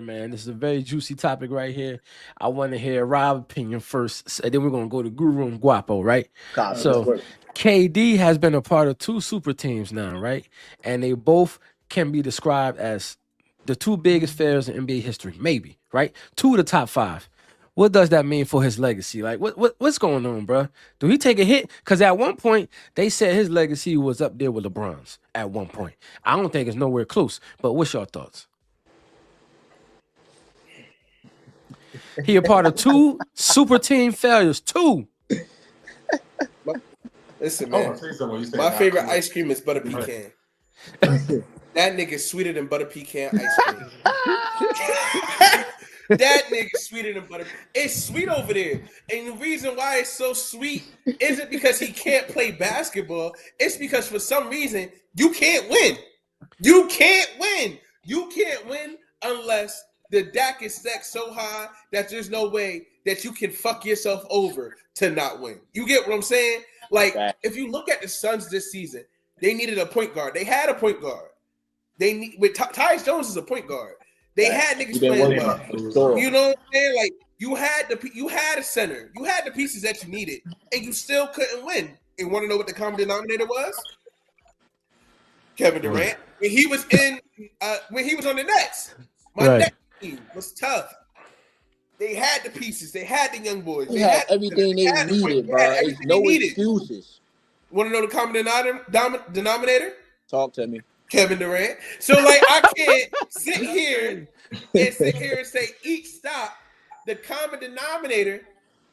man. This is a very juicy topic right here. I want to hear Rob's opinion first, and then we're gonna go to Guru and Guapo, right? Let's So, work. KD has been a part of two super teams now, right? And they both can be described as the two biggest failures in NBA history, maybe, right? Two of the top five. What does that mean for his legacy? Like, what's going on, bro? Do he take a hit? Because at one point they said his legacy was up there with LeBron's. At one point, I don't think it's nowhere close. But what's your thoughts? He a part of two super team failures. Two. Listen, I man. want to say something when you say My that. favorite ice cream is butter pecan. That nigga's sweeter than butter pecan ice cream. That nigga's sweeter than butter. It's sweet over there. And the reason why it's so sweet isn't because he can't play basketball. It's because for some reason you can't win. You can't win. You can't win unless the deck is stacked so high that there's no way that you can fuck yourself over to not win. You get what I'm saying? Like, if you look at the Suns this season, they needed a point guard. They had a point guard. With Tyus Jones is a point guard. They had niggas playing well. You know what I'm saying? Like, you had a center. You had the pieces that you needed, and you still couldn't win. And want to know what the common denominator was? Kevin Durant. When he was on the Nets, Nets team was tough. They had the pieces. They had the young boys. They had everything they needed, bro. There's no excuses. Want to know the common denominator? Talk to me. Kevin Durant. So, like, I can't sit here and say each stop, the common denominator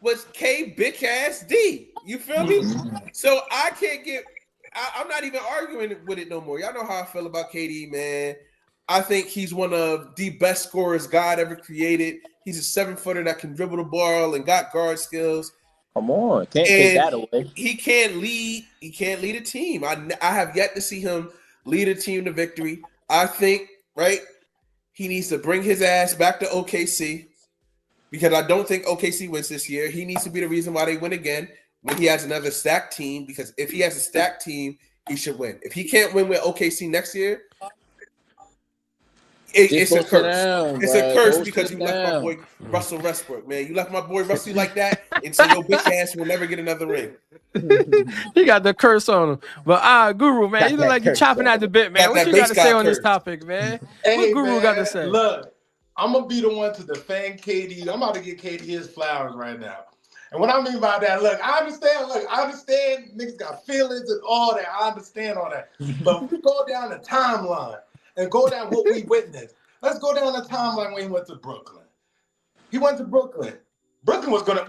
was K big ass D. You feel me? So I can't I'm not even arguing with it no more. Y'all know how I feel about KD, man. I think he's one of the best scorers God ever created. He's a 7-footer that can dribble the ball and got guard skills. Come on, can't take that away. He can't lead. He can't lead a team. I have yet to see him lead a team to victory. I think, right, he needs to bring his ass back to OKC because I don't think OKC wins this year. He needs to be the reason why they win again when he has another stacked team, because if he has a stacked team, he should win. If he can't win with OKC next year, it's a curse. It's a curse because you left my boy Russell Westbrook, man. You left my boy Russell like that, and so your bitch ass will never get another ring. He got the curse on him. But Guru, man, you look like you're chopping at the bit, man. What you got to say on this topic, man? What Guru got to say? Look, I'm gonna be the one to defend KD. I'm about to get KD his flowers right now. And what I mean by that, look, I understand niggas got feelings and all that. I understand all that. But if we go down the timeline and go down what we witnessed, let's go down the timeline when he went to Brooklyn. He went to Brooklyn.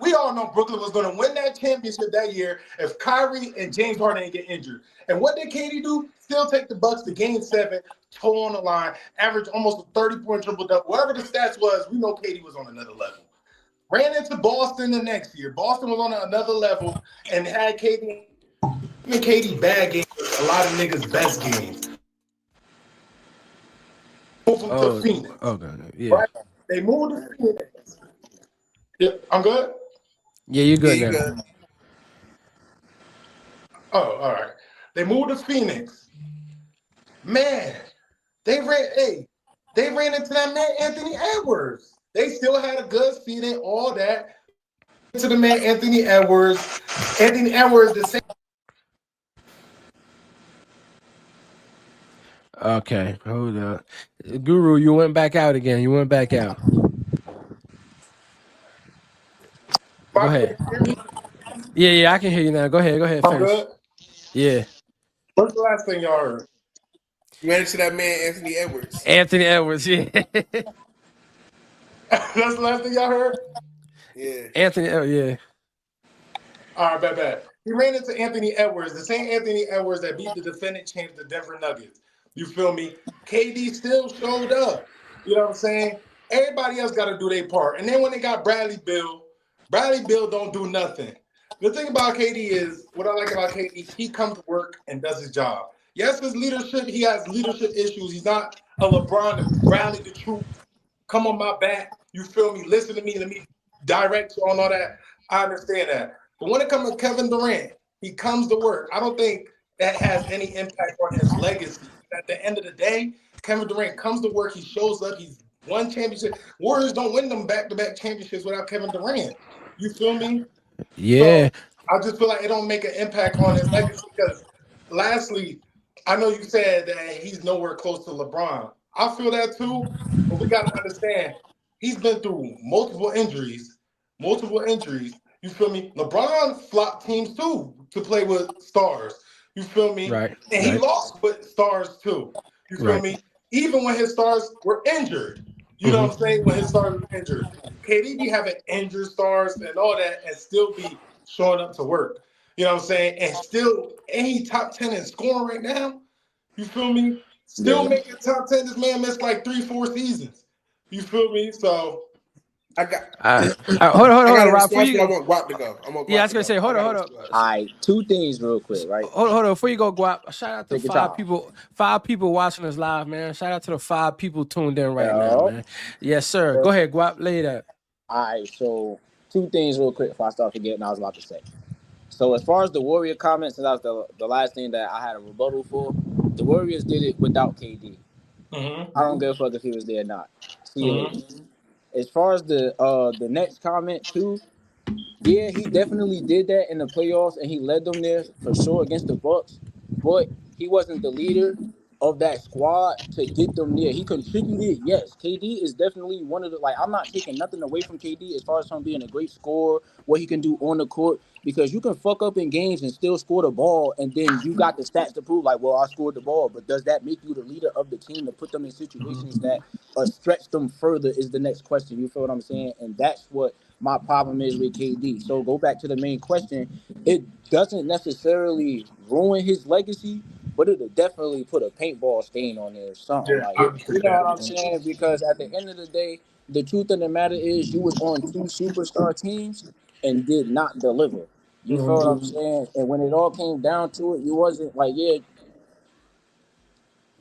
We all know Brooklyn was gonna win that championship that year if Kyrie and James Harden didn't get injured. And what did KD do? Still take the Bucks to Game 7, toe on the line, average almost a 30-point triple-double. Whatever the stats was, we know KD was on another level. Ran into Boston the next year. Boston was on another level and had KD. Even KD bad games, a lot of niggas best games. Moved to Phoenix. Okay, yeah. Right? They moved to Phoenix. Yeah, I'm good? Yeah, you're good now. Oh, all right. They moved to Phoenix. Man, they ran into that man Anthony Edwards. They still had a good feeling, all that. To the man Anthony Edwards. Anthony Edwards, the same. Okay, hold up. Guru, you went back out again. You went back out. Go ahead. Yeah, I can hear you now. Go ahead, I'm finish. good? Yeah. What's the last thing y'all heard? You ran into that man Anthony Edwards. Anthony Edwards, yeah. That's the last thing y'all heard? Yeah. Anthony Edwards, yeah. All right, bad. He ran into Anthony Edwards, the same Anthony Edwards that beat the defending champs, the Denver Nuggets. You feel me? KD still showed up. You know what I'm saying? Everybody else got to do their part. And then when they got Bradley Beal don't do nothing. The thing about KD is, what I like about KD, he comes to work and does his job. Yes, his leadership, he has leadership issues. He's not a LeBron to rally the troops, come on my back. You feel me? Listen to me. Let me direct you on all that. I understand that. But when it comes to Kevin Durant, he comes to work. I don't think that has any impact on his legacy. At the end of the day, Kevin Durant comes to work. He shows up. He's one championship. Warriors don't win them back-to-back championships without Kevin Durant. You feel me? Yeah. So I just feel like it don't make an impact on his legacy. Because, lastly, I know you said that he's nowhere close to LeBron. I feel that too, but we got to understand he's been through multiple injuries. Multiple injuries. You feel me? LeBron flopped teams too to play with stars. You feel me? Right. And he Right. lost with stars too. You feel Right. me? Even when his stars were injured. You know Hmm. what I'm saying? When his stars were injured. KD be having injured stars and all that and still be showing up to work. You know what I'm saying? And still, ain't top 10 in scoring right now. You feel me? Still Yeah. making top 10. This man missed like 3, 4 seasons. You feel me? So, I got Hold I got on, a Rob. Before response, you but I go, want Guap to go. I want yeah, I Guap was to gonna go. say, I hold on, got a hold on. response. All right, two things real quick, right? Hold on, before you go, Guap, shout out to Take your time. five people watching us live, man. Shout out to the 5 people tuned in right now, Yup. man. Yes, sir. Go So, ahead, Guap, lay that. all right, so two things real quick before I start forgetting I was about to say. So as far as the Warrior comments, and that was the last thing that I had a rebuttal for. The Warriors did it without KD. mm-hmm, I don't give a fuck if he was there or not. See you later. mm-hmm, As far as the next comment too, yeah, he definitely did that in the playoffs, and he led them there for sure against the Bucks. But he wasn't the leader of that squad to get them there. He contributed, yes. KD is definitely one of the like. I'm not taking nothing away from KD as far as him being a great scorer, what he can do on the court, because you can fuck up in games and still score the ball, and then you got the stats to prove like, well, I scored the ball. But does that make you the leader of the team to put them in situations mm-hmm. that stretch them further? Is the next question. You feel what I'm saying? And that's what my problem is with KD. So go back to the main question. It doesn't necessarily ruin his legacy, but it'll definitely put a paintball stain on there or something. Yeah, Like, I would say you know what I'm that. saying? Because at the end of the day, the truth of the matter is you was on two superstar teams and did not deliver. You feel what I'm Mm-hmm. saying? And when it all came down to it, you wasn't like, yeah,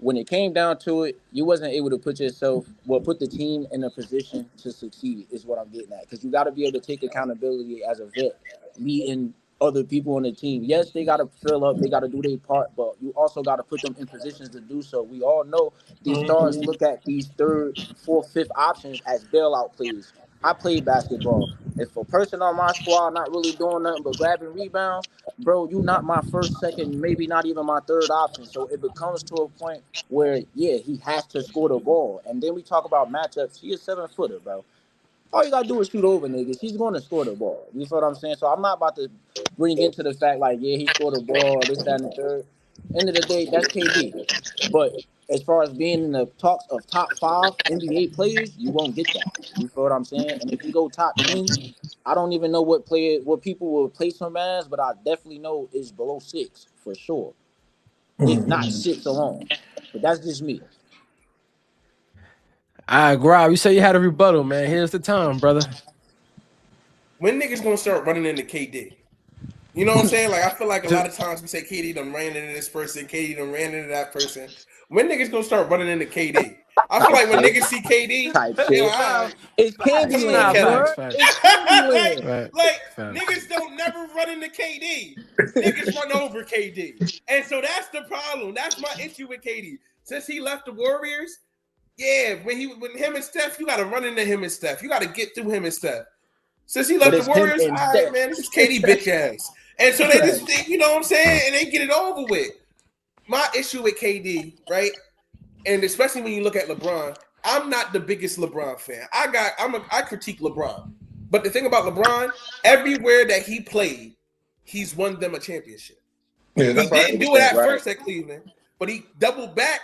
when it came down to it, you wasn't able to put the team in a position to succeed. Is what I'm getting at. Because you got to be able to take accountability as a vet, leading other people on the team. Yes, they got to fill up, they got to do their part, but you also got to put them in positions to do so. We all know these stars Mm-hmm. look at these third, fourth, fifth options as bailout plays. I played basketball. If a person on my squad not really doing nothing but grabbing rebounds, bro, you not my first, second, maybe not even my third option. So it becomes to a point where yeah, he has to score the ball. And then we talk about matchups. He is 7 footer, bro. All you gotta do is shoot over niggas. He's going to score the ball. You feel what I'm saying? So I'm not about to bring into the fact like yeah, he scored the ball, this, that, and the third. End of the day, that's KD. But as far as being in the talks of top 5 NBA players, you won't get that. You feel what I'm saying? And if you go top 10, I don't even know what people will place him as, but I definitely know it's below 6 for sure, if not Mm-hmm. 6 alone. But that's just me. All right, Rob, you say you had a rebuttal, man. Here's the time, brother. When niggas gonna start running into KD? You know what I'm saying? Like I feel like a lot Just of times we say KD done ran into this person, KD done ran into that person. When niggas gonna start running into KD? I feel Type like when shit. niggas see KD, Type they like, shit. all nah, right, It's come on, Candyland, Kelly. facts, bro. facts, It's like, Candyland. right, like facts. niggas don't never run into KD. Niggas run over KD. And so that's the problem. That's my issue with KD. Since he left the Warriors, yeah, when him and Steph, you gotta run into him and Steph. You gotta get through him and Steph. Since he But left the it's him Warriors, all right, instead. man, this is KD bitch ass. And so they just, you know what I'm saying? And they get it over with. My issue with KD, right? And especially when you look at LeBron, I'm not the biggest LeBron fan. I critique LeBron. But the thing about LeBron, everywhere that he played, he's won them a championship. Yeah, He that's right. didn't do it 100%, at right. first at Cleveland, but he doubled back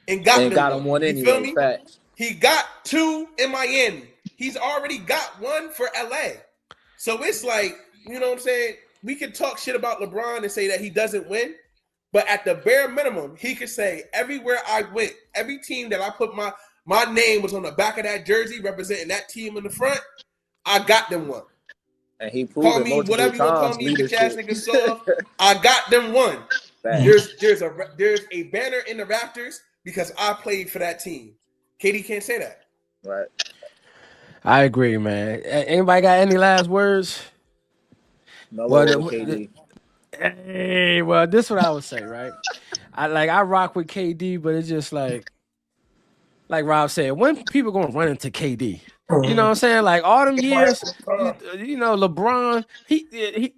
and got And them got him one. one You feel anyway. me? Facts. He got 2 in Miami. He's already got 1 for LA. So it's like, you know what I'm saying? We could talk shit about LeBron and say that he doesn't win, but at the bare minimum, he could say everywhere I went, every team that I put my name was on the back of that jersey representing that team in the front, I got them one. And he proved Call it me multiple whatever you want to call times, me, bitch ass leadership. nigga soft. I got them one. Facts. There's a banner in the rafters because I played for that team. Katie can't say that. Right. I agree, man. Anybody got any last words? Mellow Well, over KD. well, this is what I would say, right? I rock with KD, but it's just like like Rob said, when people gonna run into KD? You know what I'm saying? Like all them years, LeBron,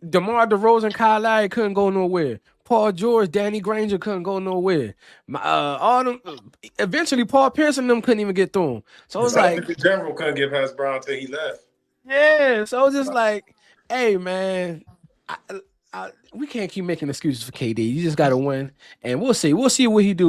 DeMar DeRozan, Kyle Lowry couldn't go nowhere. Paul George, Danny Granger couldn't go nowhere. All them, eventually Paul Pierce and them couldn't even get through him. So it's like, the general couldn't get past Brown until he left. yeah. So it's just like, hey man, we can't keep making excuses for KD. You just got to win, and we'll see. We'll see what he do